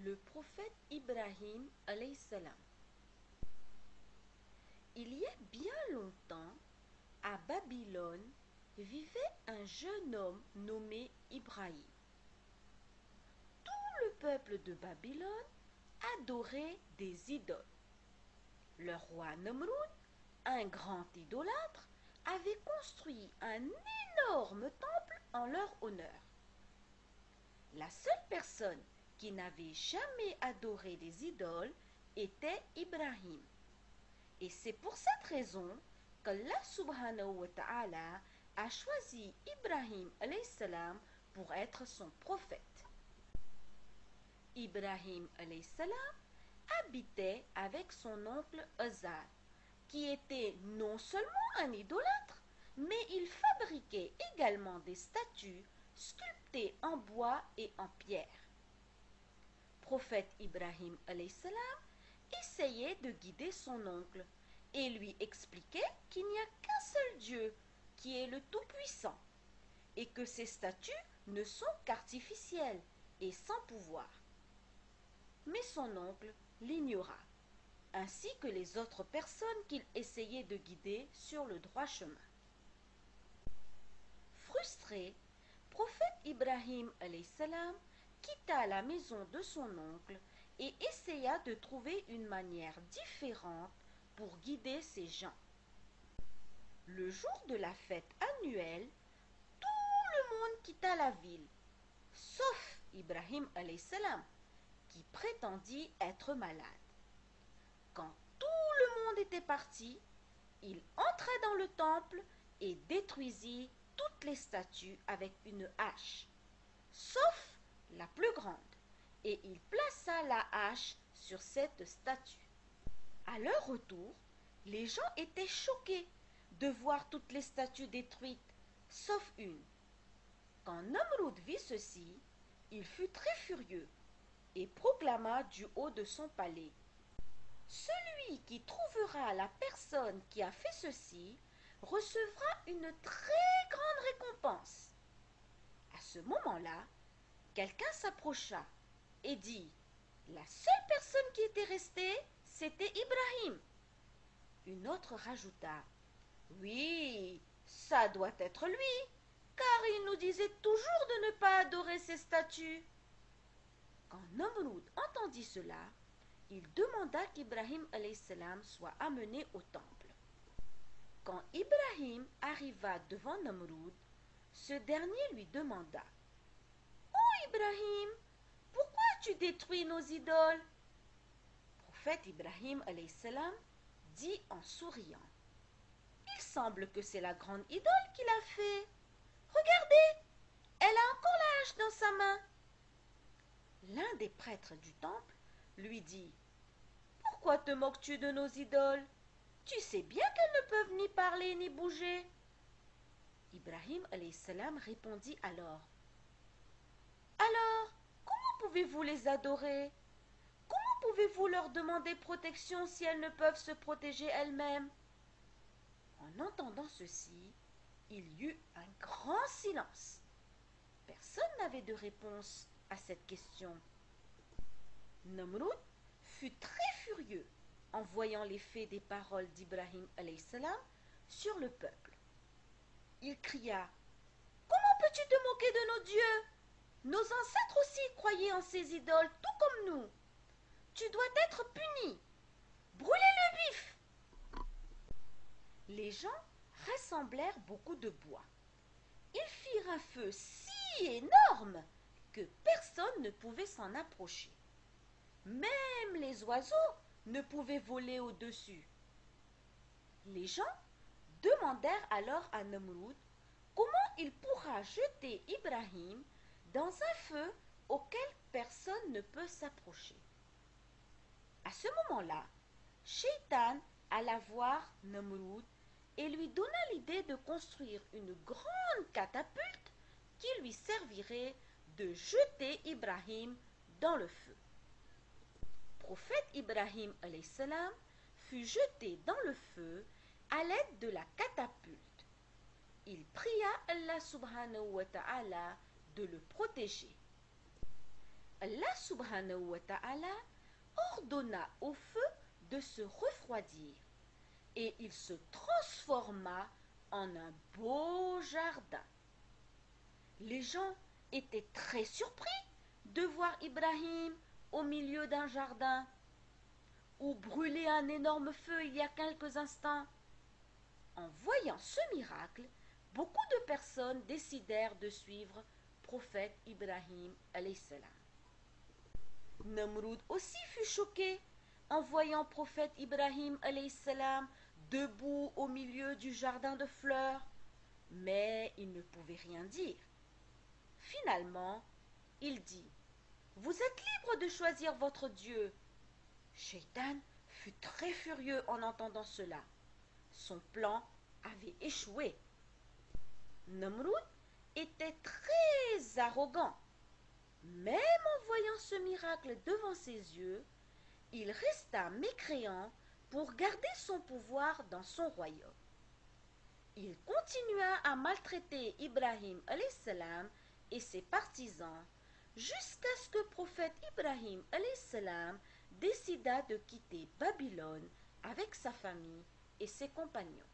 Le prophète Ibrahim alayhi salam. Il y a bien longtemps, à Babylone, vivait un jeune homme nommé Ibrahim. Tout le peuple de Babylone adorait des idoles. Le roi Nemrud, un grand idolâtre, avait construit un énorme temple en leur honneur. La seule personne qui n'avait jamais adoré des idoles était Ibrahim. Et c'est pour cette raison qu'Allah subhanahu wa ta'ala a choisi Ibrahim alayhi salam pour être son prophète. Ibrahim alayhi salam habitait avec son oncle Azar, qui était non seulement un idolâtre, mais il fabriquait également des statues sculptées en bois et en pierre. Prophète Ibrahim alayhi salam essayait de guider son oncle et lui expliquait qu'il n'y a qu'un seul Dieu qui est le Tout-Puissant et que ces statues ne sont qu'artificielles et sans pouvoir. Mais son oncle l'ignora, ainsi que les autres personnes qu'il essayait de guider sur le droit chemin. Frustré, prophète Ibrahim alayhi salam quitta la maison de son oncle et essaya de trouver une manière différente pour guider ses gens. Le jour de la fête annuelle, tout le monde quitta la ville, sauf Ibrahim alayhi salam, qui prétendit être malade. Quand tout le monde était parti, il entra dans le temple et détruisit toutes les statues avec une hache, sauf la plus grande, et il plaça la hache sur cette statue. À leur retour, les gens étaient choqués de voir toutes les statues détruites, sauf une. Quand Namrud vit ceci, il fut très furieux et proclama du haut de son palais: celui qui trouvera la personne qui a fait ceci recevra une très grande récompense. À ce moment-là, quelqu'un s'approcha et dit: la seule personne qui était restée, c'était Ibrahim. Une autre rajouta: oui, ça doit être lui, car il nous disait toujours de ne pas adorer ces statues. Quand Namrud entendit cela, il demanda qu'Ibrahim alayhi salam soit amené au temple. Quand Ibrahim arriva devant Namrud, ce dernier lui demanda: oh Ibrahim, pourquoi tu détruis nos idoles? Prophète Ibrahim alayhi salam dit en souriant: il semble que c'est la grande idole qui l'a fait. Regardez, elle a encore la hache dans sa main. L'un des prêtres du temple lui dit: pourquoi te moques-tu de nos idoles? Tu sais bien qu'elles ne peuvent ni parler ni bouger. Ibrahim alayhi salam répondit alors: alors, comment pouvez-vous les adorer? Comment pouvez-vous leur demander protection si elles ne peuvent se protéger elles-mêmes? En entendant ceci, il y eut un grand silence. Personne n'avait de réponse à cette question. Namrud fut très furieux en voyant l'effet des paroles d'Ibrahim alayhi salam sur le peuple. Il cria: comment peux-tu te moquer de nos dieux? Nos ancêtres aussi croyaient en ces idoles, tout comme nous. Tu dois être puni. Brûlez le vif. Les gens rassemblèrent beaucoup de bois. Ils firent un feu si énorme que personne ne pouvait s'en approcher. Même les oiseaux ne pouvaient voler au-dessus. Les gens demandèrent alors à Namrud comment il pourra jeter Ibrahim dans un feu auquel personne ne peut s'approcher. À ce moment-là, Shaitan alla voir Namrud et lui donna l'idée de construire une grande catapulte qui lui servirait de jeter Ibrahim dans le feu. Prophète Ibrahim alayhi salam fut jeté dans le feu à l'aide de la catapulte. Il pria Allah subhanahu wa ta'ala de le protéger. Allah subhanahu wa ta'ala ordonna au feu de se refroidir et il se transforma en un beau jardin. Les gens étaient très surpris de voir Ibrahim au milieu d'un jardin où brûlait un énorme feu il y a quelques instants. En voyant ce miracle, beaucoup de personnes décidèrent de suivre prophète Ibrahim alayhi salam. Namrud aussi fut choqué en voyant prophète Ibrahim alayhi salam debout au milieu du jardin de fleurs, mais il ne pouvait rien dire. Finalement, il dit: Vous êtes libre de choisir votre Dieu. Shaitan fut très furieux en entendant cela. Son plan avait échoué. Namrud était très arrogant. Même en voyant ce miracle devant ses yeux, il resta mécréant pour garder son pouvoir dans son royaume. Il continua à maltraiter Ibrahim alayhi salam et ses partisans jusqu'à ce que le prophète Ibrahim alayhi salam décida de quitter Babylone avec sa famille et ses compagnons.